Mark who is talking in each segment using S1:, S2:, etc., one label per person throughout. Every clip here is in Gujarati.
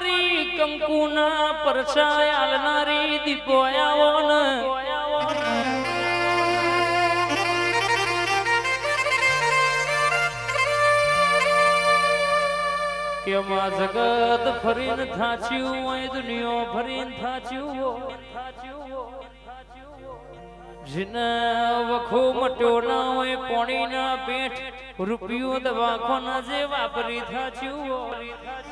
S1: મારી કંકુના પરછાય આલનારી દીપો આવો ને કે માં જગત ફરીને થાચ્યું હોય દુનિયા ફરીને થાચ્યું જીને વખો મટ્યો ના હોય પોણી ના પેટ રૂપિયો દવાખો ના જે વાપરી થાચ્યું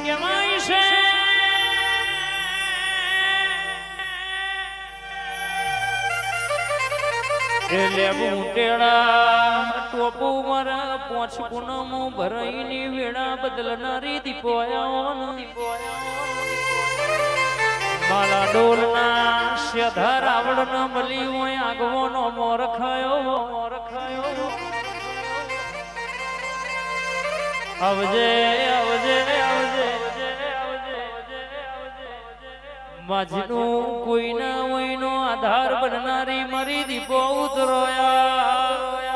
S1: કેવાય છે લેબુ ટેડા ટોપુ મારા પોચ પૂનમ ભરાઈની વેળા બદલનારી દીપો મારા ડોલના શેધા રાવણ ન મળી હોય આગવાનો મોર ખાયો આવજે આવજે આવજે માજનું કોઈ ના હોય નો આધાર બનનારી મારી દીપો ઉતરોયા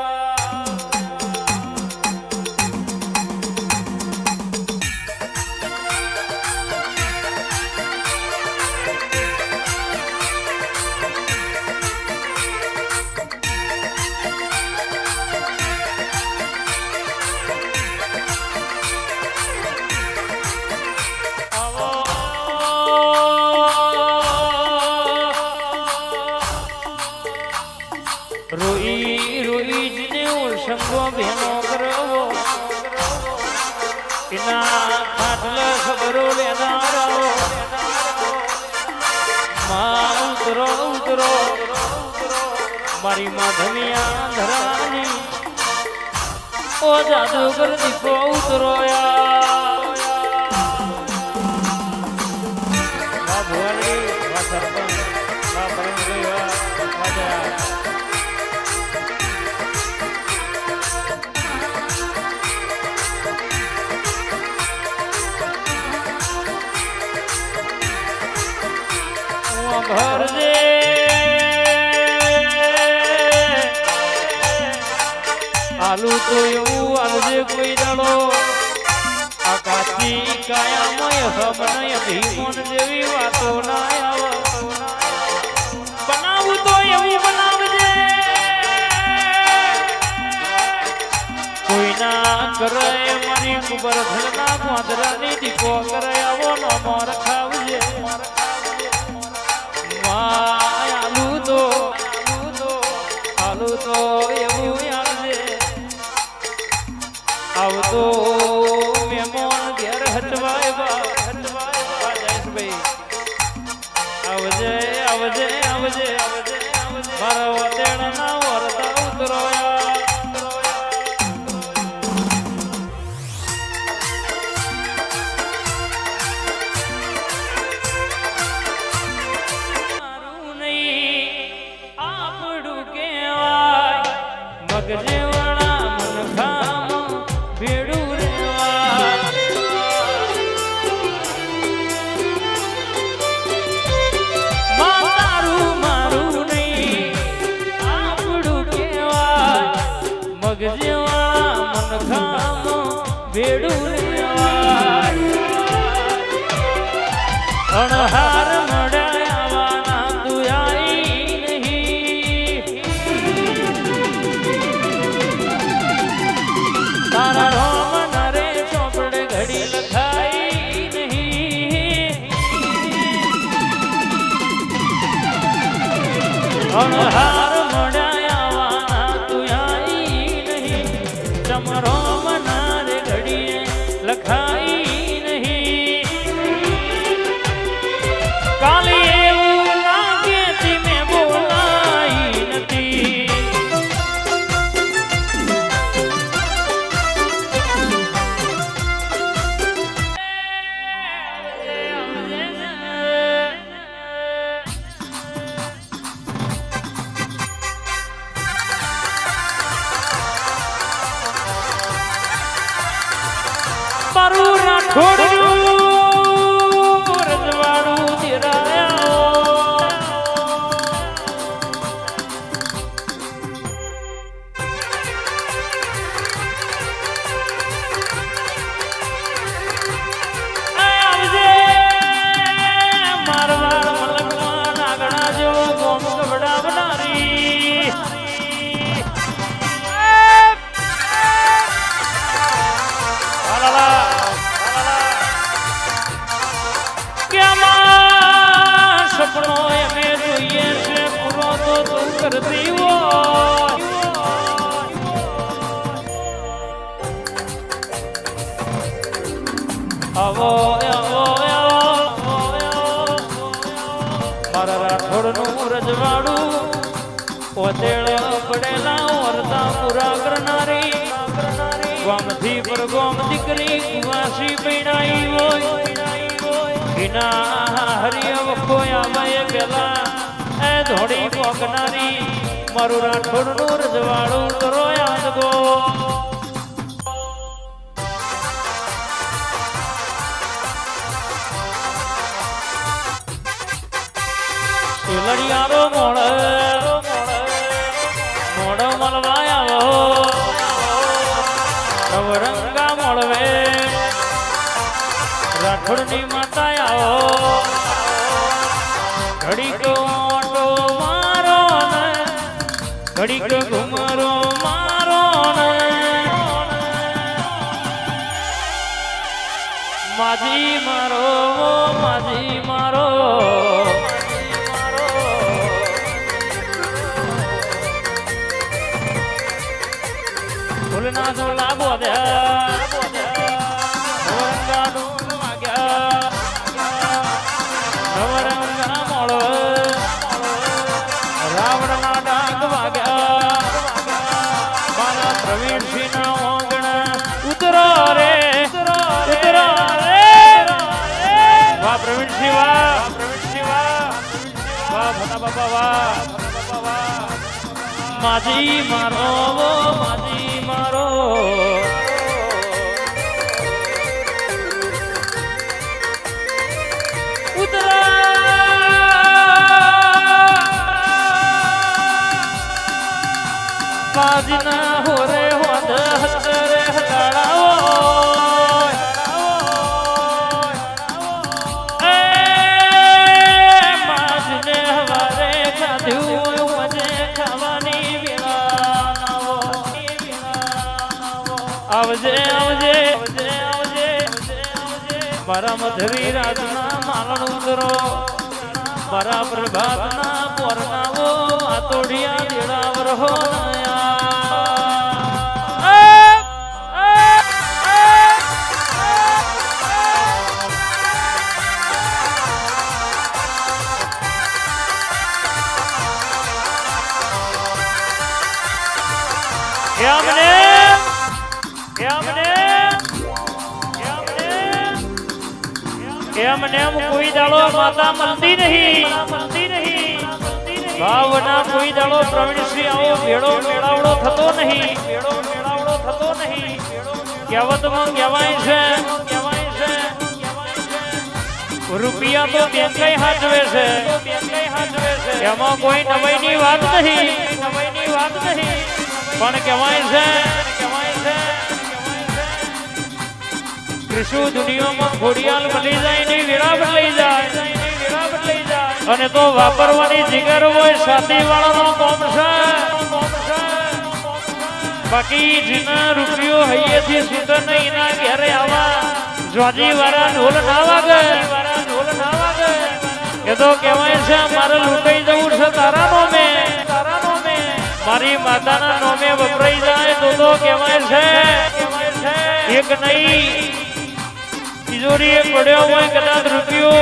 S1: રોઈ રોઈ જને શંભો ભેનો કરવો એના ખાટલા ખબરો લેનારાઓ માં ઉતરો ઉતરો મારી માધમિયા ધરાની ઓ જાદુગર દીપો ઉતરોયા ભુવાજી સરપંચ ઘર દે આલુ તો એવું આલજે કોઈ દાડો આકાશી કાયામય સમનય ભીમોન જેવી વાતો ના આવે બનાવું તો એવું બનાવજે કોઈ ના કરે મારી કુબર ધરના ગોધરાની દીપો કરે આવો નો મોર ખાવજે આલુ તો એવું આવજે આવતો મેમોન ઘેર હટવાય જયેશભાઈ આવજે આવજે આવજે મારા વટેણના વરદા ઉતરોયા મગજવાળા મન ખામ ભેડું રેવા મારું મારું નહીં આપણું કેવાય મગજવાળા મન ખામ ભેડું રેવા અણહાર અણહાર મળ્યાવાના તું આઈ નહીં ચમરો મનારે ઘડીએ લખાઈ નહીં કાલે એવું લાગે મેં બોલાઈ નથી મારું રાખોડ્યું રજવાડું ધીરાયા આવો આવો આવો મારા રાઠોડનું રજવાડું ઓતેળ પડેલા વર્તા પૂરા કરનારી ગોમથી પર ગોમ દીકરી કુવાસી પૈણાઈ હોય વિના હરિય વખો આવે પેલા એ ધોડી પોકનારી મારું રાઠોડનું રજવાડું કરો યાદ ગો લડિયારો મોડ મળવા આવો નવરંગા મળવે રાઠોડની માતા આવો ઘડીક ઓટો મારો ને ઘડીક ઘુમરો મારો ને માજી મારો માજી મારો ફૂલના ઝોલા બોધ્યા નવરંગા ડોલ વાગ્યા નવરંગા મોળ રાવણના ડાંગ વાગ્યા મારા પ્રવીણસિંહના ઓંગણ ઉતરો રે ઉતરો રે વાહ પ્રવીણસિંહ વાહ વાહ ભલા બાબા વાહ માજી મારો માજી મારો માજીના હોરે હોદ હતરે હલાડાઓ એ માજને હવારે ખાધું મજે ખાવાની આવજે આવજે મારા મધરી રાજના માલણ ઉતરો મારા પ્રભાતના પોરનાવો આતોડિયા દેડાવર હો એમને કોઈ દાડો માતા મળતી નહીં ભાવના કોઈ દાડો પ્રવીણસિંહ આવો ભેડો મેળાવડો થતો નહીં કહેવતમાં કહેવાય છે રૂપિયા તો બેંકઈ હાચવે છે એમાં કોઈ નવાઈની વાત નહીં પણ કહેવાય છે કૃષુ દુનિયામાં ઘોડિયાલ બની જાય ની વેળા બદલાઈ જાય અને તો વાપરવાની જીગર હોય સાથી વાળાનો કોમ છે બાકી જીના રૂપિયો હૈયેથી સુધર નહીં ના ઘેરે આવા જોજી વાળા ઢોલ ના વાગે એ તો કહેવાય છે મારે લૂંટાઈ જવું છે તારા નોમે મારી માતાના નોમે વપરાઈ જાય તો કહેવાય છે એક નહીં તિજોરી પડ્યો હોય કદાચ રૂપિયો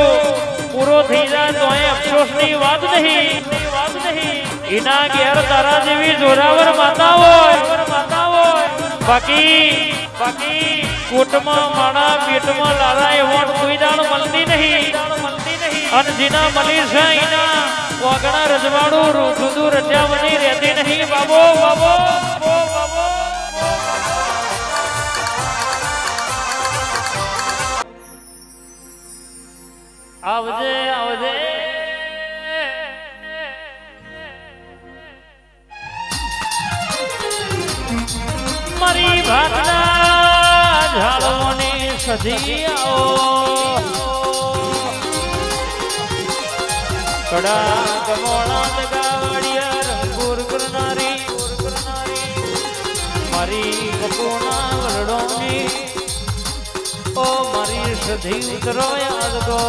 S1: પૂરો થઈ જાય તો એ અફસોસની વાત નહીં એના ઘેર તારા જેવી જોરાવર માતા હોય બાકી કોટમાં માણા પેટમાં લારા એવોટ કોઈ દાણ મળતી નહીં અને જેના મળી છે એના વાગણા રજવાડું જુદું રચ્યા બની રહેતી નહીં બાબો આવજે મારી ભાગના ઝાડોની સધી આવો કડા ગમોણા દગાવડિયા રંગપુર કરનારી મારી કપોના વરડોની ઓ મારી સધી ઉતરો યાદ ગો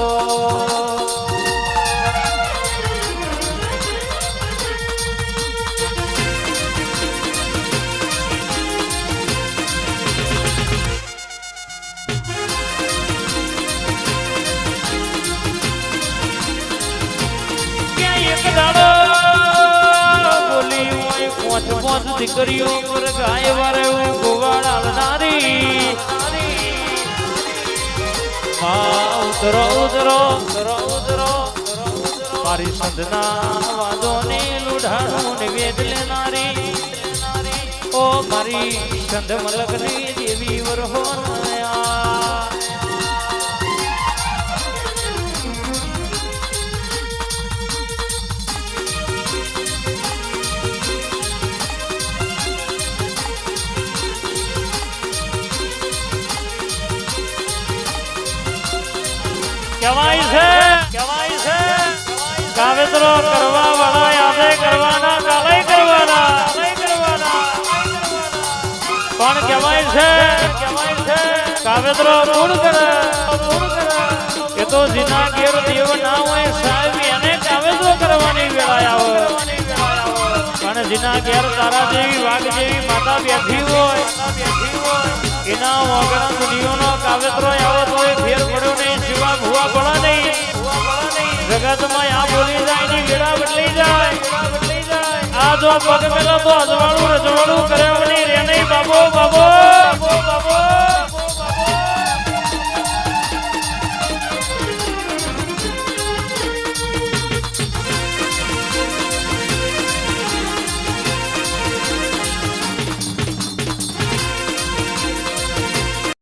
S1: પાંચ દીકરીઓ પર ગાય વારે ગોવાળ હાલનારી ઉતરો ઉતરો ઉતરો ઉતરો મારી સંધના વાદોને લુઢાનું નિવેદ લેનારી ઓ મારી સંધ મલકની દેવી વરહો કહેવાય છે કાવેતરો કરવા વાળા યાદે કરવાના કાલે કરવાના પણ કહેવાય છે કાવેતરો પૂર્ણ કરે એ તો જીના ઘેર દેવ ના હોય સાહેબ એને કાવેતરો કરવાની વેળા આવે પણ જીના ઘેર તારા જેવી વાઘ જેવી માતા બેઠી હોય એના વગર દુનિયાનો કાવેતરો આવો તો ફેર પડ્યો નહીં શિવા ભુવા પડે નહીં જગતમાં આ બોલી જાય ની વેળા બદલી જાય આ જો પગ મેલો તો અજવાળું રજવાળું કરે નહીં રે નહીં બાબો બાબો